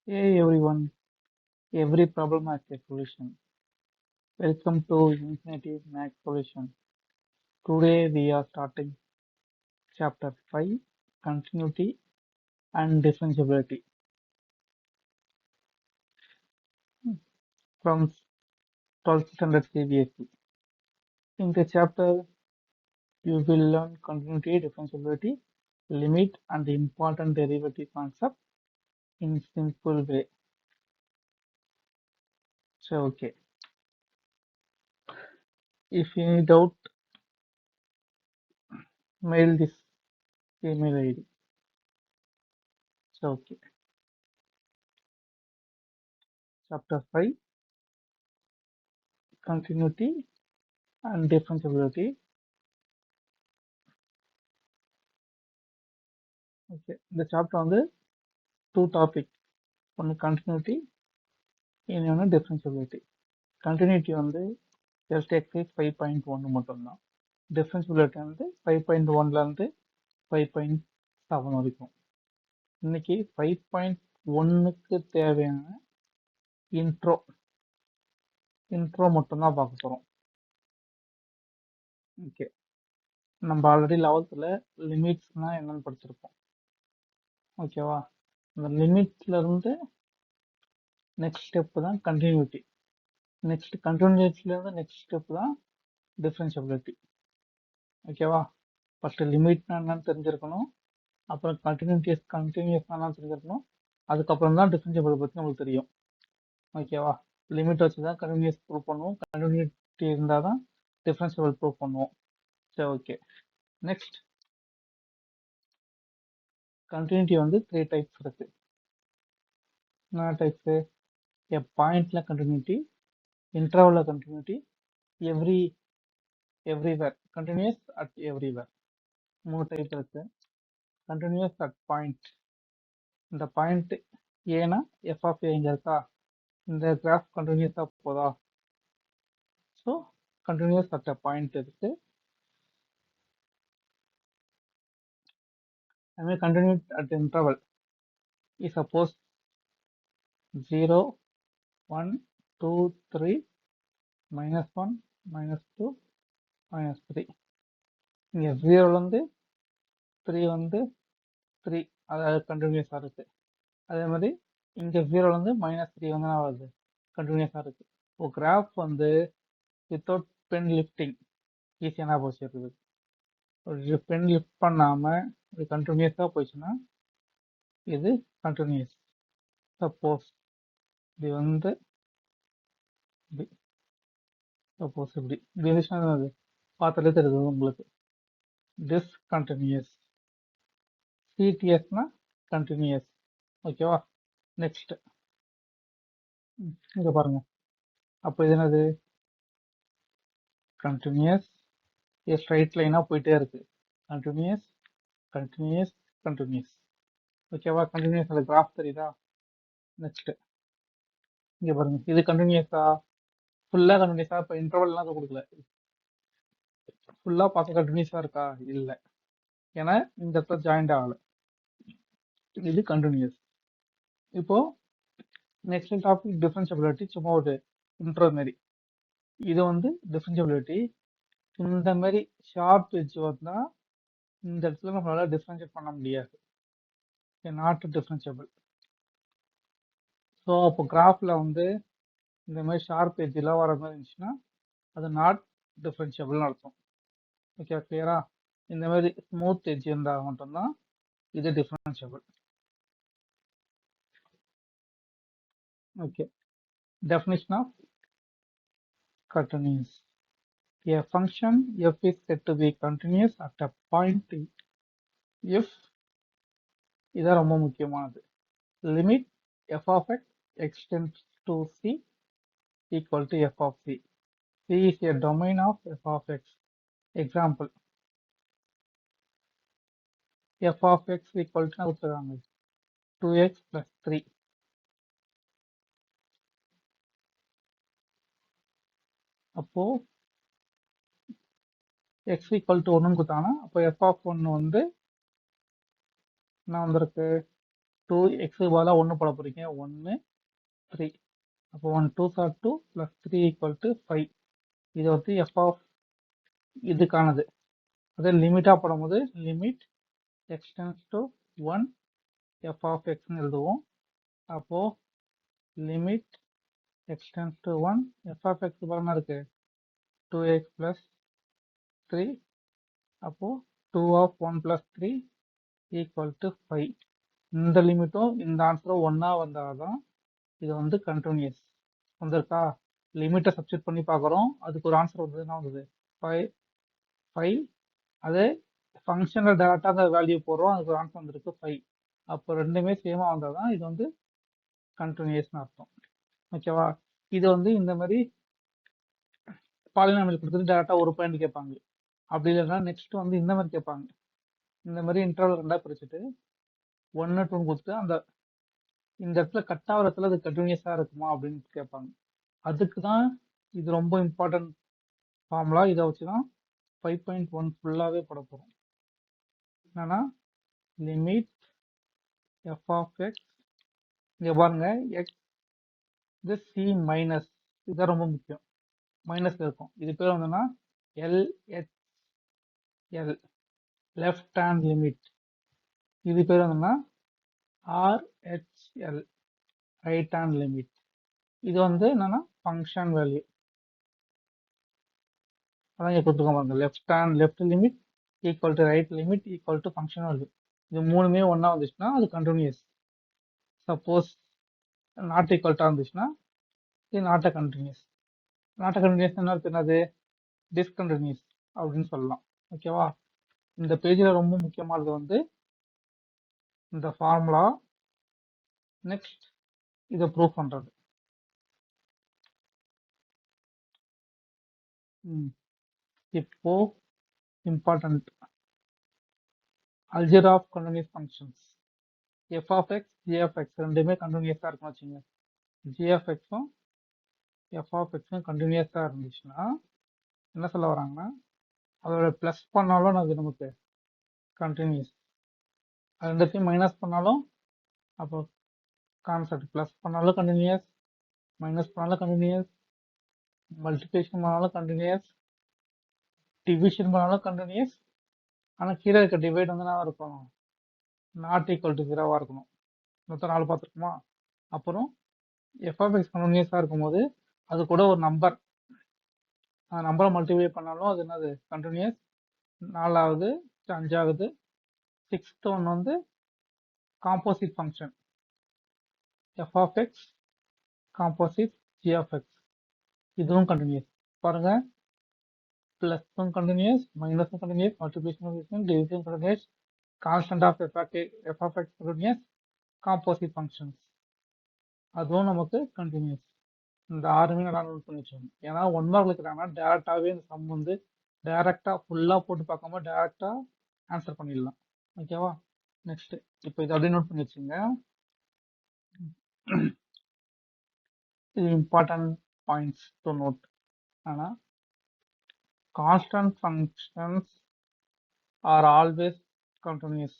Hey everyone, every problem has a solution. Welcome to Infinity Max Solution. Today we are starting chapter 5, Continuity and Differentiability from 12th standard CBSE. In the chapter, you will learn continuity, differentiability, limit and the important derivative concept in simple way. So okay, if you need doubt, mail this email ID. So okay, chapter 5, Continuity and Differentiability. Okay, இந்த chapter வந்து two topic, ஒன்று continuity, இன்னொன்று டிஃப்ரென்சிபிலிட்டி. Continuity வந்து just exercise 5.1 மட்டும்தான். டிஃப்ரென்சிபிலிட்டி வந்து 5.1லேருந்து 5.7 வரைக்கும். இன்னைக்கு 5.1க்கு தேவையான இன்ட்ரோ மட்டும்தான் பார்க்க போகிறோம். ஓகே, நம்ம ஆல்ரெடி 11th லிமிட்ஸ்னா என்னன்னு படிச்சிருப்போம். ஓகேவா, அந்த லிமிட்ல இருந்து நெக்ஸ்ட் ஸ்டெப் தான் கண்டினியூட்டி. நெக்ஸ்ட் கண்டினியூட்டிலேருந்து நெக்ஸ்ட் ஸ்டெப் தான் டிஃப்ரென்சிபிலிட்டி. ஓகேவா, ஃபர்ஸ்ட் லிமிட்னா என்னன்னு தெரிஞ்சிருக்கணும், அப்புறம் கண்டினியூஸ்னா தெரிஞ்சிருக்கணும், அதுக்கப்புறம் தான் டிஃபரன்ஷியபிள் பற்றி நம்மளுக்கு தெரியும். ஓகேவா, லிமிட் வச்சு தான் கண்டினியூஸ் ப்ரூவ் பண்ணுவோம், கண்டினியூட்டி இருந்தால் தான் டிஃபரன்ஷியபிள் ப்ரூவ் பண்ணுவோம். சரி ஓகே, நெக்ஸ்ட் கண்டினியூட்டி வந்து 3 டைப்ஸ் இருக்கு. என்ன டைப்ஸ்? எ பாயிண்ட்ல கண்டினியூட்டி, இன்டர்வல்ல continuity, everywhere continuous at everywhere. 3 type இருக்கு. கண்டினியூஸ் அட் பாயிண்ட், இந்த பாயிண்ட் ஏன்னா எஃப் ஆஃப் ஏ இங்க இருக்கா, இந்த கிராஃப் கண்டினியூஸா போதா, so continuous at a point இருக்கு. அதுமாதிரி கண்டினியூஸ் அட் இன்டர்வல், சப்போஸ் 0 1 2 3 -1 -2 -3, இங்கே 0லேருந்து 3 வந்து 3, அதாவது கண்டினியூஸாக இருக்கு. அதே மாதிரி இங்கே 0லேருந்து -3 வந்து என்ன வருது, கண்டினியூஸாக இருக்கு. இப்போ கிராஃப் வந்து வித்தவுட் பென் லிஃப்டிங் ஈஸியான போச்சு இருக்குது. ஒரு பென் லிஃப்ட் பண்ணாமல் இது கண்டினியூஸாக போயிடுச்சுன்னா இது கண்டினியூஸ். சப்போஸ் இது வந்து சப்போஸ் இப்படி இருந்துச்சுன்னா அது பார்த்தாலே தெரியுது உங்களுக்கு, டிஸ்கண்டினியூஸ். சிடிஎஸ்னா கண்டினியூஸ். ஓகேவா, நெக்ஸ்ட் இங்க பாருங்க, அப்போ இது என்னது, கண்டினியூஸ், ஸ்ட்ரைட் லைனா போயிட்டே இருக்கு, கண்டினியூஸ் கண்டினியூஸ் கண்டினியூஸ். ஓகேவா, கண்டினியூஸ் அந்த கிராஃப் தெரியுதா. நெக்ஸ்ட் இங்க பாருங்க, இது கண்டினியூஸா, ஃபுல்லா கண்டினியூஸா, இப்போ இன்டர்வல்லாம் கொடுக்கல, ஃபுல்லா பார்க்க கண்டினியூஸா இருக்கா, இல்லை, ஏன்னா இந்த இடத்துல ஜாயிண்ட் ஆகல, இது கண்டினியூஸ். இப்போ நெக்ஸ்ட் டாபிக் டிஃபரன்ஷியபிலிட்டி, சும்மா ஒரு இன்ட்ரோ மாரி. இது வந்து டிஃபரன்ஷியபிலிட்டி, இந்த மாதிரி ஷார்ப் எட்ஜ் வந்தா இந்த இடத்துல நம்மளால டிஃபரன்ஷியேட் பண்ண முடியாது, நாட் டிஃபரன்ஷியபிள். ஸோ அப்போ கிராஃப்ல வந்து இந்த மாதிரி ஷார்ப் எட்ஜெலாம் வர மாதிரி இருந்துச்சுன்னா அது நாட் டிஃபரன்ஷியபிள்னு அர்த்தம். ஓகே, கிளியரா? இந்த மாதிரி ஸ்மூத் எட்ஜ் இருந்தால் மட்டும்தான் இது differentiable. Okay, definition of continuous. A function f is said to be continuous at a point if, இதான் ரொம்ப முக்கியமானது, limit f of x extends to c equal to f of c. C is a domain of f of x. Example, f of x equal to 2x plus 3. அப்போ x equal to 1 கொடுத்தாங்கன்னா அப்போ f of 1 வந்து என்ன வந்திருக்கு, 2x பதிலாக 1 போட போறீங்க 1 3 அப்போ 1 2s are 2 plus 3 equal to 5 இது வந்து f of இதுக்கானது அதே லிமிட்டா போடும்போது limit x tends to 1 f of x ன்னு எழுதுவோம் அப்போ limit x tends to 1 f of x என்ன இருக்கு 2x plus 3 அப்போ 2 of 1 plus 3 equal to 5 இந்த லிமிட்டும் இந்த ஆன்சரும் ஒன்னா வந்தாதான் இது வந்து கண்டினியூஸ் வந்திருக்கா லிமிட்டை சப்ஸ்டிட் பண்ணி பார்க்குறோம் அதுக்கு ஒரு ஆன்சர் வந்தது என்ன வந்தது 5 அதே ஃபங்க்ஷனில் டேரெக்டாக அந்த வேல்யூ போடுறோம் அதுக்கு ஒரு ஆன்சர் வந்திருக்கு 5 அப்போ ரெண்டுமே சேமாக வந்தால் தான் இது வந்து கண்டினியூஸ்னு அர்த்தம் ஓகேவா இது வந்து இந்த மாதிரி பாலினாமியல் கொடுத்துட்டு டேரெக்டாக ஒரு பாயிண்ட் கேட்பாங்க அப்படி இல்லைன்னா நெக்ஸ்ட் வந்து இந்த மாதிரி கேட்பாங்க இந்த மாதிரி இன்டர்வல் ரெண்டாக பிரிச்சுட்டு 1 2 கொடுத்துட்டு அந்த இந்த இடத்துல கட் ஆகிறதுல அது கண்டினியூஸாக இருக்குமா அப்படின்னு கேட்பாங்க அதுக்கு தான் இது ரொம்ப இம்பார்ட்டன்ட் ஃபார்முலா இதை வச்சு தான் 5.1 ஃபுல்லாகவே போட போகிறோம் என்னன்னா லிமிட் எஃப் ஆஃப் எக்ஸ் இங்கே பாருங்க எக்ஸ் இது சி மைனஸ் இதுதான் ரொம்ப முக்கியம் மைனஸ்ல இருக்கும் இது பேர் வந்துன்னா எல்ஹெச்எல் லெஃப்ட் ஹேண்ட் லிமிட் இது பேர் வந்துன்னா ஆர்ஹெச்எல் ரைட் ஹேண்ட் லிமிட் இது வந்து என்னன்னா ஃபங்க்ஷன் வேல்யூ அதான் இங்கே கொடுத்துருக்கோம் பாருங்க left limit equal to right limit equal to function value இது மூணுமே ஒன்றா வந்துச்சுன்னா அது கண்டினியூஸ் சப்போஸ் நாட் ஈக்குவல்ட்டாக இருந்துச்சுன்னா இது நாட் அ கண்டினியூஸ் என்ன என்னது டிஸ்கண்டினியூஸ் அப்படின்னு சொல்லலாம் ஓகேவா இந்த பேஜில் ரொம்ப முக்கியமானது வந்து இந்த ஃபார்முலா நெக்ஸ்ட் இதை ப்ரூவ் பண்ணுறது இப்போ important algebra of continuous functions f of x g of x ரெண்டுமே கண்டினியூஸாக இருக்கும் வச்சுங்க g of xம் f of xம் கண்டினியூஸாக இருந்துச்சுன்னா என்ன சொல்ல வராங்கன்னா அதோட ப்ளஸ் பண்ணாலும் அது நமக்கு கண்டினியூஸ் அது ரெண்டுத்தையும் மைனஸ் பண்ணாலும் அப்போ கான்செப்ட் ப்ளஸ் பண்ணாலும் கண்டினியூஸ் மைனஸ் பண்ணாலும் கண்டினியூஸ் மல்டிப்ளிகேஷன் பண்ணாலும் கண்டினியூஸ் டிவிஷன் பண்ணாலும் கண்டினியூஸ் ஆனால் கீழே இருக்க டிவைட் வந்து என்ன இருக்கும் நாட் ஈக்குவல் டு 0வா இருக்கணும் மொத்தம் 4 பார்த்துருக்குமா அப்புறம் எஃப்எஃப்எக்ஸ் கண்டினியூஸாக இருக்கும்போது அது கூட ஒரு நம்பர் அந்த நம்பரை மல்டிப்ளை பண்ணாலும் அது என்னது கண்டினியூஸ் 4ஆவது 5ஆகுது 6th ஒன் வந்து composite function F F X composite G F X இதுவும் கண்டினியூஸ் பாருங்க பிளஸும் கண்டினியூஸ் மைனஸும் continuous multiplication division continuous constant of F F X continuous composite functions அதுவும் நமக்கு கண்டினியூஸ் இந்த 6மே நல்லா நோட் பண்ணி வச்சுக்கணும் ஏன்னா 1 மார்க் இருக்கிறாங்கன்னா டேரெக்டாகவே இந்த சம் வந்து டேரெக்டாக ஃபுல்லாக போட்டு பார்க்காம டேரெக்டாக ஆன்சர் பண்ணிடலாம் ஓகேவா நெக்ஸ்ட் இப்போ இது அப்படியே நோட் பண்ணி வச்சுங்க இது இம்பார்ட்டன்ட் பாயிண்ட்ஸ் டு நோட் ஆனால் constant functions are always continuous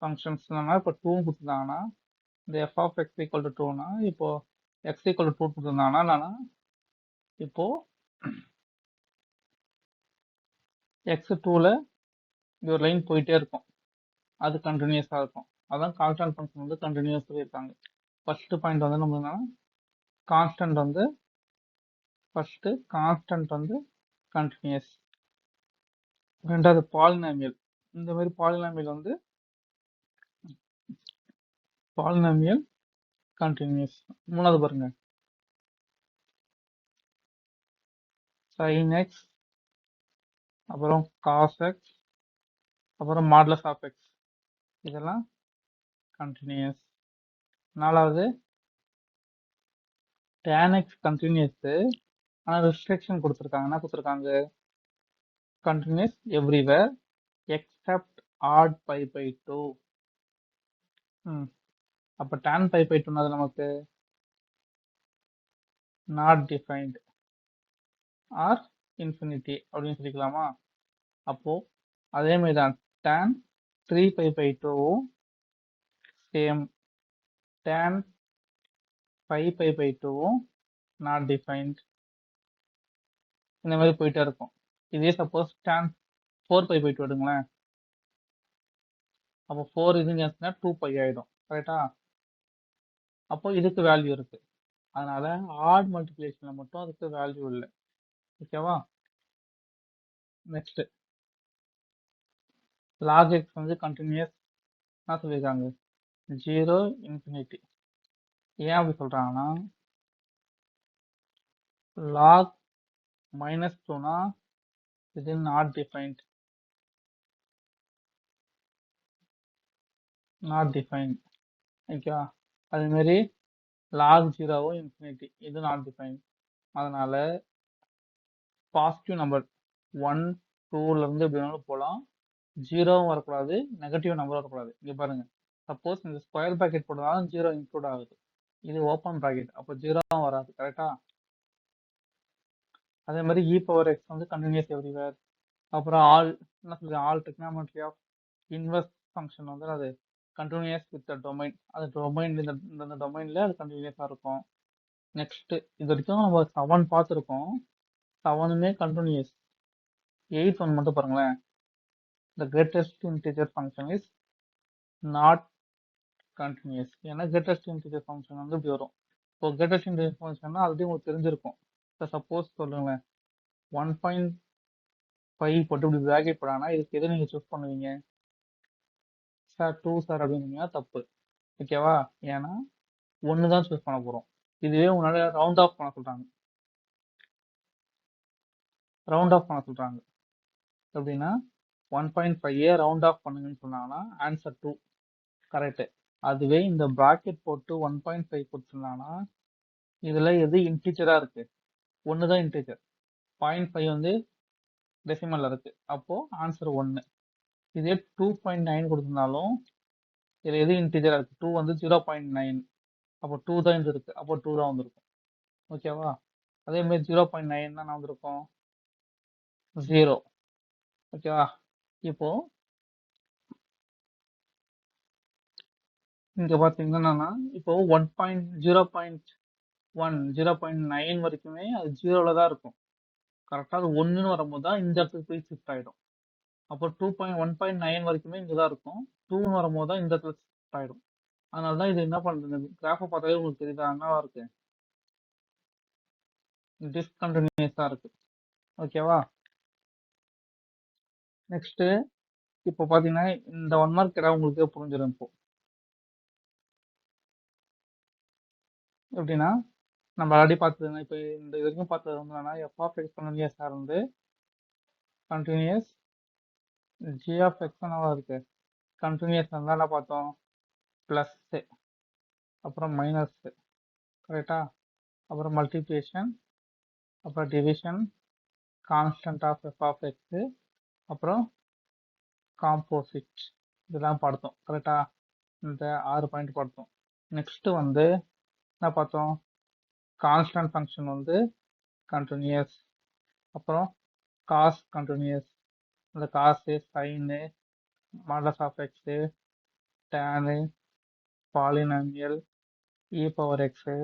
ஃபங்க்ஷன்ஸ்னா இப்போ 2 கொடுத்துருந்தாங்கன்னா இந்த F of X equal to 2னா இப்போ எக்ஸ் ஈக்குவல் டு 2 கொடுத்துருந்தாங்கன்னா இப்போ எக்ஸ் 2ல இது ஒரு லைன் போயிட்டே இருக்கும் அது கண்டினியூஸாக இருக்கும் அதான் கான்ஸ்டன்ட் ஃபங்க்ஷன் வந்து கண்டினியூஸ் சொல்லியிருக்காங்க ஃபர்ஸ்ட் பாயிண்ட் வந்து நம்ம என்னன்னா கான்ஸ்டன்ட் வந்து கண்டினியூஸ் ரெண்டாவது பாலினாமியல் இந்த மாதிரி பாலினாமியல் வந்து கண்டினியூஸ் மூணாவது பாருங்க sin x அப்புறம் cos x அப்புறம் மாடுலஸ் ஆஃப் x இதெல்லாம் கண்டினியூஸ் நாலாவது tan x கண்டினியூஸ் ஆனால் ரெஸ்ட்ரிக்ஷன் கொடுத்துருக்காங்க என்ன கொடுத்துருக்காங்க continuous everywhere except odd pi pi 2 அப்போ tan பை பை 2 அது நமக்கு நாட் டிஃபைன்ட் ஆர் இன்ஃபினிட்டி அப்படின்னு சொல்லிக்கலாமா அப்போ அதே மாதிரி தான் tan 3 pi pi 2 same tan pi pi by 2வும் நாட் டிஃபைன்ட். இந்த மாதிரி போயிட்டே இருக்கும். இதே சப்போஸ் tan 4 pi by 2 எடுங்களேன். அப்போ 4 இது கேன்சல்னா 2 pi ஆயிடும். கரெக்டா? அப்போ இதுக்கு வேல்யூ இருக்கு. அதனால ஆட் மல்டிப்ளிகேஷன்ல மட்டும் அதுக்கு வேல்யூ இல்லை. ஓகேவா? நெக்ஸ்ட் log x வந்து கண்டினியூஸ் என்ன சொல்லியிருக்காங்க, 0 இன்ஃபினிட்டி. ஏன் அப்படி சொல்றாங்கன்னா log -2னா இது நாட் டிஃபைன்ட். ஓகேவா? அதே மாதிரி log 0வும் இன்ஃபினிட்டி, இது நாட் டிஃபைன்ட். அதனால பாசிட்டிவ் நம்பர் 1 2ல இருந்து எப்படி வேணாலும் போகலாம். 0வும் வரக்கூடாது, நெகட்டிவ் நம்பர் வரக்கூடாது. இங்க பாருங்க, சப்போஸ் இந்த ஸ்கொயர் பிராக்கெட் போட்டதாலும் 0 இன்க்ளூட் ஆகுது. இது ஓப்பன் பிராக்கெட், அப்போ 0வும் வராது. கரெக்டா? அதே மாதிரி e பவர் x வந்து கண்டினியூஸ் எவ்ரிவேர். அப்புறம் ஆல் என்ன சொல்றது, all trigonometry of inverse function வந்து அது கண்டினியூஸ் வித் டொமைன். அது டொமைன் இந்த டொமைன்ல அது கண்டினியூஸா இருக்கும். நெக்ஸ்ட் இது வரைக்கும் நம்ம 7 பார்த்துருக்கோம். 7மே கண்டினியூஸ். 8th ஒன் மட்டும் பாருங்களேன். the greatest integer function is not continuous. ஏன்னா greatest integer function வந்து இப்படி வரும். இப்போ greatest integer function ஆல்ரெடி உங்களுக்கு தெரிஞ்சிருக்கும். இப்போ சப்போஸ் சொல்லுங்களேன் 1.5 போட்டு இப்படி பிராக்கெட் போடாங்கன்னா இதுக்கு எதை நீங்க சூஸ் பண்ணுவீங்க? சார் 2 சார் அப்படின்னீங்கன்னா தப்பு. ஓகேவா? ஏன்னா 1 தான் சூஸ் பண்ண போறோம். இதுவே உன்னால ரவுண்ட் ஆஃப் பண்ண சொல்றாங்க. எப்படின்னா 1.5 ரவுண்ட் ஆஃப் பண்ணுங்கன்னு சொன்னாங்கன்னா ஆன்சர் 2 கரெக்ட். அதுவே இந்த பிராக்கெட் போட்டு 1.5 கொடுத்துருந்தாங்கன்னா இதுல எது இன்டீஜரா இருக்கு? 1 தான் இன்டீஜர். 0.5 வந்து டெசிமல்ல இருக்கு. அப்போ ஆன்சர் 1. இதே 2.9 கொடுத்திருந்தாலும் இதுல எது இன்டீஜரா இருக்கு? 2 வந்து 0.9. அப்போ 2 தான் இது இருக்கு. அப்போ 2 தான் வந்திருக்கும். ஓகேவா? அதே மாதிரி 0.9 தான் வந்திருக்கும். 0. ஓகேவா? இப்போ இங்க பாத்தீங்கன்னா இப்போ 0.9 வரைக்குமே அது 0ல தான் இருக்கும். கரெக்டா? அது 1ன்னு வரும்போது தான் இந்த இடத்துக்கு போய் ஷிஃப்ட் ஆயிடும். அப்போ 1.9 வரைக்குமே இங்கதான் இருக்கும். 2ன்னு வரும்போது தான் இந்த இடத்துல ஷிஃப்ட் ஆயிடும். அதனாலதான் இது என்ன பண்றது, கிராஃபை பார்த்தாலே உங்களுக்கு தெரியுதா என்னவா இருக்கு? டிஸ்கண்டினியூஸா இருக்கு. ஓகேவா? நெக்ஸ்ட் இப்போ பாத்தீங்கன்னா இந்த 1 மார்க் இடம் உங்களுக்கு புரிஞ்சிடும். இப்போ எப்படின்னா நம்ம ஆல்ரெடி பார்த்தது, இப்போ இந்த இது வரைக்கும் பார்த்தது வந்து எஃப் ஆஃப் எக்ஸ் கண்டினியூஸா இருந்து கண்டினியூஸ் ஜி ஆஃப் எக்ஸ் என்னவா இருக்கு? கண்டினியூஸ் இருந்தா என்ன பார்த்தோம்? பிளஸ், அப்புறம் மைனஸ். கரெக்டா? அப்புறம் மல்டிப்ளிகேஷன், அப்புறம் division, constant of f of x, அப்புறம் காம்போசிட். இதெல்லாம் பார்த்தோம். கரெக்டா? இந்த 6 பாயிண்ட் பார்த்தோம். நெக்ஸ்ட் வந்து என்ன பார்த்தோம்? கான்ஸ்டன்ட் ஃபங்க்ஷன் வந்து கண்டினியூஸ். அப்புறம் காஸ் கண்டினியூஸ். இந்த cos, sine, modulus of X, tan, polynomial, e power X,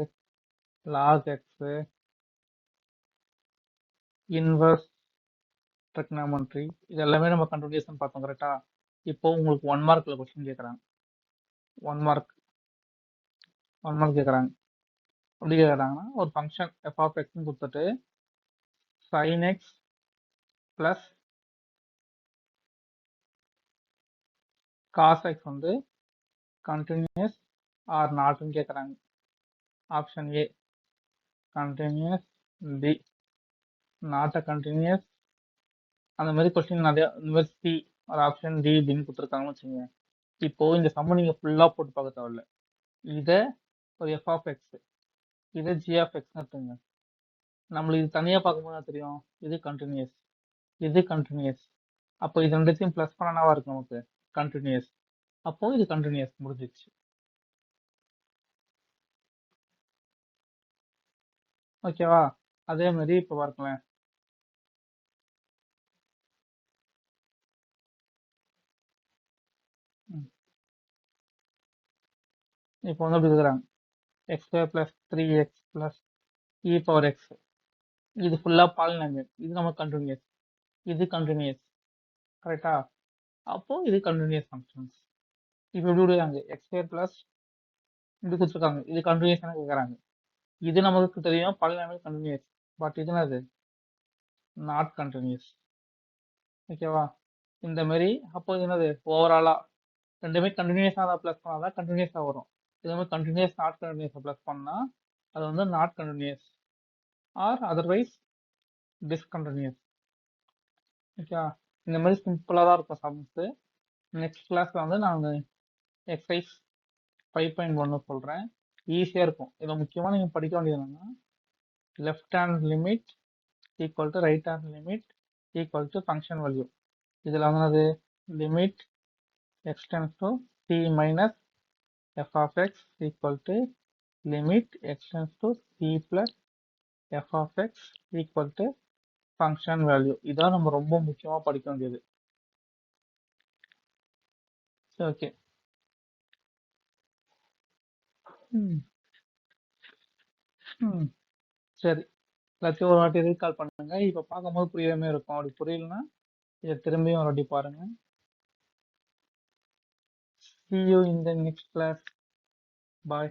log X, inverse trigonometry, இது எல்லாமே நம்ம கண்டினியூஷன் பார்த்தோம். கரெக்டா? இப்போ உங்களுக்கு 1 மார்க்ல கொஸ்டின் கேட்குறாங்க. 1 மார்க் கேட்குறாங்க. எப்படி கேட்குறாங்கன்னா ஒரு ஃபங்க்ஷன் எஃப் ஆஃப் எக்ஸ்னு கொடுத்துட்டு sine x plus cos x வந்து கண்டினியூஸ் ஆர் நாட்னு கேட்குறாங்க. Option A continuous, B not uh continuous. அந்த மாதிரி கொஸ்டின் நிறைய இந்த மாதிரி சி ஒரு ஆப்ஷன் டி பின்னு கொடுத்துருக்காங்கன்னு வச்சுக்கோங்க. இப்போ இந்த சம்ம நீங்க ஃபுல்லா போட்டு பார்க்க தேவையில்ல. இதை ஒரு எஃப் ஆஃப் எக்ஸ், இதை ஜி ஆஃப் எக்ஸ் எடுத்துங்க. நம்மளுக்கு இது தனியா பார்க்கும்போது தான் தெரியும் இது கண்டினியூஸ், இது கண்டினியூஸ். அப்போ இது ரெண்டுத்தையும் பிளஸ் பண்ணனாவா இருக்கு நமக்கு கண்டினியூஸ். அப்போ இது கண்டினியூஸ் முடிஞ்சிச்சு. ஓகேவா? அதே மாதிரி இப்போ பார்க்கலாம். இப்போ வந்து அப்படி இருக்கிறாங்க X square plus three X plus e power X, இது ஃபுல்லாக பாலினாமியல், இது நம்ம கண்டினியூஸ், இது கண்டினியூஸ், கரெக்டா? அப்போ இது கண்டினியூஸ் ஃபங்க்ஷன்ஸ். இப்போ எப்படி விடுறாங்க, எக்ஸ் ஸ்கொயர் பிளஸ் இப்படி கொடுத்துருக்காங்க, இது கண்டினியூஸ் கேட்குறாங்க. இது நமக்கு தெரியும் பாலினாமியல் கண்டினியூஸ், பட் இது என்னது நாட் கண்டினியூஸ். ஓகேவா? இந்த மாதிரி அப்போ இது என்னது ஓவராலா ரெண்டுமே கண்டினியூஸாக ப்ளஸ் பண்ணாதான் கண்டினியூஸாக வரும். இதே மாதிரி கண்டினியூஸ் நாட் கண்டினியூஸாக ப்ளஸ் பண்ணால் அது வந்து not continuous or otherwise discontinuous. ஓகேவா? இந்த மாதிரி சிம்பிளாக தான் இருக்கும் சம்ஸு. நெக்ஸ்ட் கிளாஸில் வந்து நான் எக்ஸசைஸ் 5.1 சொல்கிறேன், ஈஸியாக இருக்கும். இதில் முக்கியமாக நீங்கள் படிக்க வேண்டியது என்னென்னா left hand limit equal to right hand limit equal to function value. இதில் வந்து அது limit X tends to C minus f of x equal to limit x tends to c plus f of x equal to function value. இதான் நம்ம ரொம்ப முக்கியமா படிக்க வேண்டியது. Okay, சரி, எல்லாத்தையும் ஒரு வாட்டி ரீகால் பண்ணுங்க. இப்ப பார்க்கும்போது புரியாம இருக்கும், அப்படி புரியலன்னா இதை திரும்பியும் ஒரு வாட்டி பாருங்க. See you in the next class. Bye.